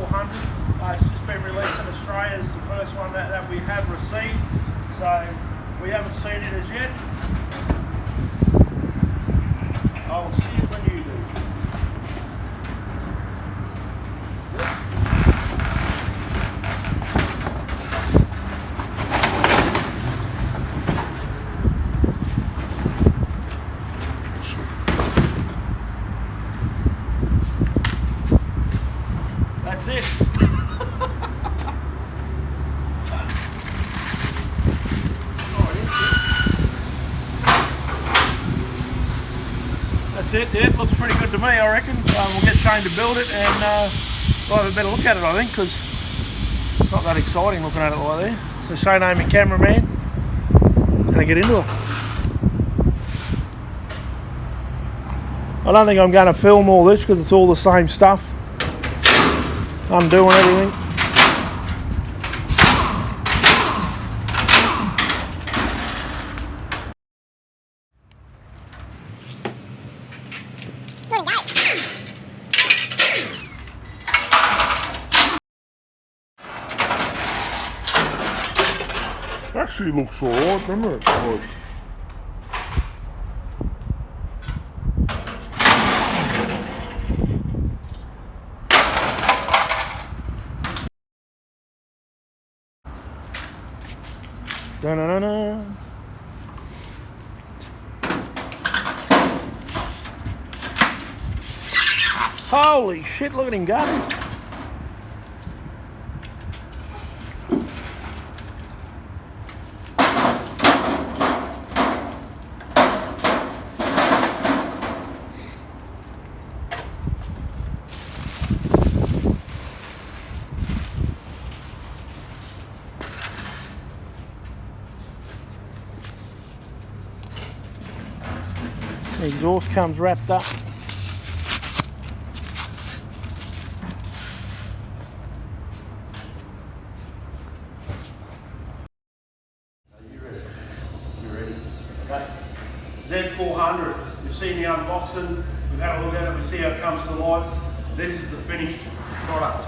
Z400. It's just been released in Australia. It's the first one that we have received. So we haven't seen it as yet. I'll see it when you do. That's it. That's it. Yeah, it looks pretty good to me, I reckon. We'll get Shane to build it and we'll have a better look at it, I think, because it's not that exciting looking at it like there. So Shane, my cameraman, gonna get into it. I don't think I'm going to film all this because it's all the same stuff. I'm doing everything. Actually looks alright, doesn't it? Like, Da-na-na-na. Holy shit, look at him go. The exhaust comes wrapped up. You ready? Okay. Z400. You've seen the unboxing. We've had a look at it. We see how it comes to life. This is the finished product.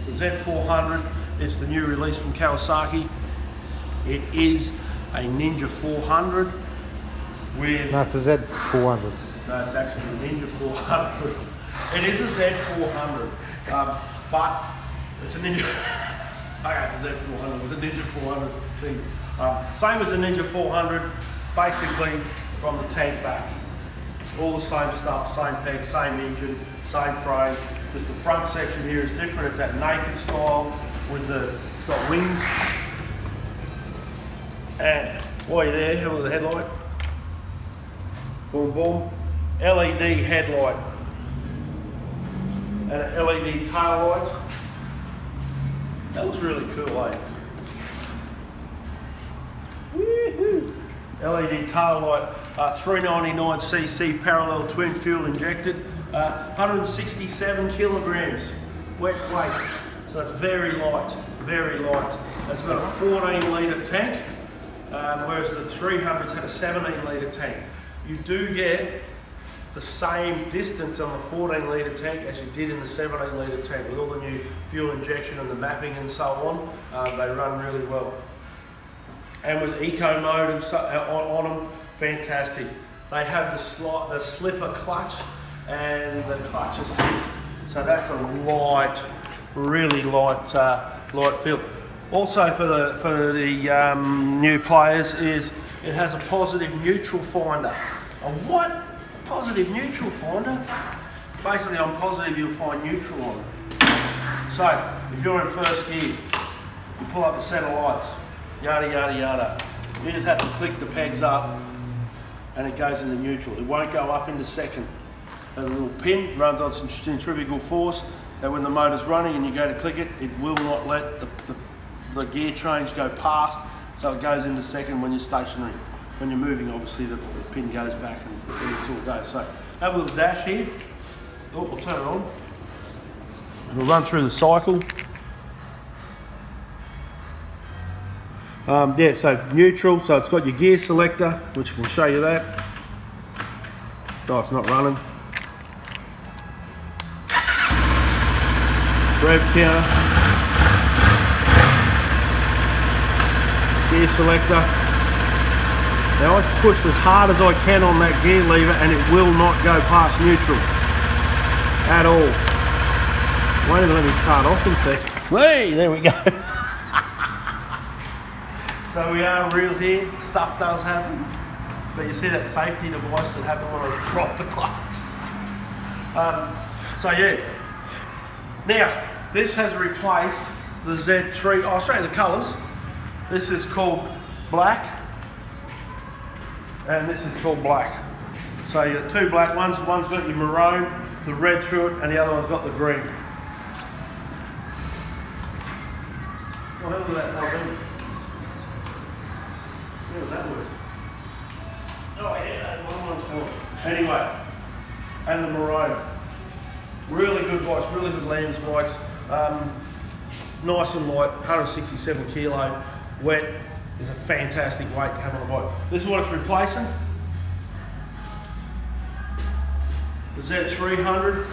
The Z400 is the new release from Kawasaki. It is a Ninja 400. With, no, it's a Z400. No, it's actually a Ninja 400. It is a Z400, but it's a Ninja. Okay, it's a Z400 with a Ninja 400 thing. Same as the Ninja 400, basically from the tank back. All the same stuff, same peg, same engine, same frame. Just the front section here is different. It's that naked style with it's got wings. And while you're there, have a look at the headlight. Boom, boom. LED headlight and an LED tail light. That looks really cool, eh? Woohoo! LED tail light, 399cc parallel twin fuel injected, 167 kilograms wet weight. So it's very light, very light. It's got a 14 litre tank, whereas the 300s had a 17 litre tank. You do get the same distance on the 14 litre tank as you did in the 17 litre tank with all the new fuel injection and the mapping and so on. They run really well. And with eco mode and so, on them, fantastic. They have the slipper clutch and the clutch assist. So that's a light, really light, light feel. Also for the new players is it has a positive neutral finder. A what? A positive neutral finder? Basically on positive you'll find neutral on it. So if you're in first gear, you pull up a set of lights, yada yada yada. You just have to click the pegs up and it goes into neutral. It won't go up into second. There's a little pin, runs on centrifugal force, that when the motor's running and you go to click it, it will not let the gear change go past, so it goes into second when you're stationary. When you're moving, obviously the pin goes back and it's all goes. So have a little dash here. Oh, we'll turn it on. We'll run through the cycle. Yeah, so neutral, so it's got your gear selector, which will show you that. Oh, it's not running. rev counter, gear selector. Now I pushed as hard as I can on that gear lever and it will not go past neutral at all. Won't even let me start off in a sec. Hey, there we go. So we are real here, stuff does happen. But you see that safety device that happened when I dropped the clutch. So yeah. Now, this has replaced the Z3, I'll show you the colours. This is called black. And this is called black. So you got two black ones. One's got your maroon, the red through it, and the other one's got the green. What the hell did that now do? How does that work? Oh yeah, that one's cool. Anyway, and the maroon. Really good bikes, really good Lambs bikes. Nice and light, 167 kilo, wet. Is a fantastic weight to have on a bike. This is what it's replacing. The Z300.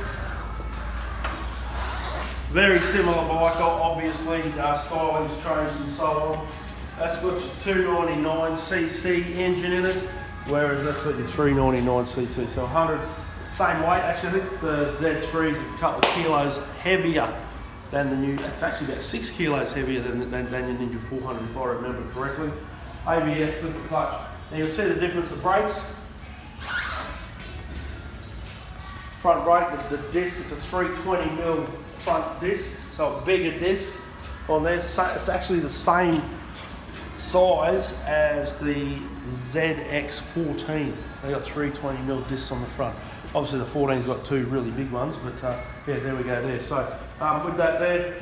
Very similar bike, obviously, styling's changed and so on. That's got your 299cc engine in it, whereas that's got your 399cc, so 100, same weight. Actually, I think the Z3 is a couple of kilos heavier than the new, it's actually about 6 kilos heavier than your Ninja 400 if I remember correctly. ABS, slipper clutch. Now you'll see the difference, the brakes. Front brake, the disc, it's a 320mm front disc, so a bigger disc on there. It's actually the same size as the ZX14. They got 320mm discs on the front. Obviously the 14's got two really big ones, but yeah, there we go there. So with that there,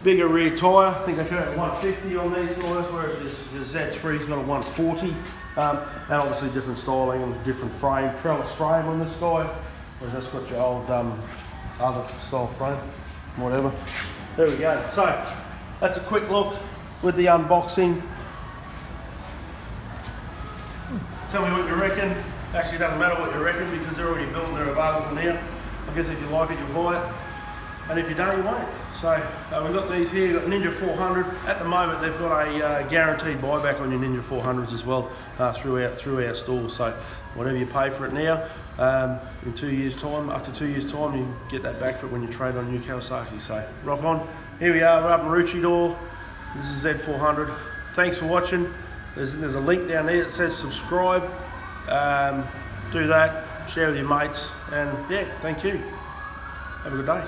bigger rear tyre. I think they come out 150 on these guys, whereas the Z3's got a 140. And obviously different styling and different frame, trellis frame on this guy. Whereas that's got your old other style frame, whatever. There we go. So that's a quick look with the unboxing. Tell me what you reckon. Actually, it doesn't matter what you reckon because they're already built and they're available now. I guess if you like it, you'll buy it. And if you don't, you won't. So we've got these here, we've got Ninja 400. At the moment, they've got a guaranteed buyback on your Ninja 400s as well through our store. So whatever you pay for it now, in 2 years' time, after 2 years' time, you get that back for it when you trade on new Kawasaki. So rock on. Here we are, we're up in Maroochydore. This is Z400. Thanks for watching. There's a link down there that says subscribe. Do that, share with your mates, and yeah, thank you. Have a good day.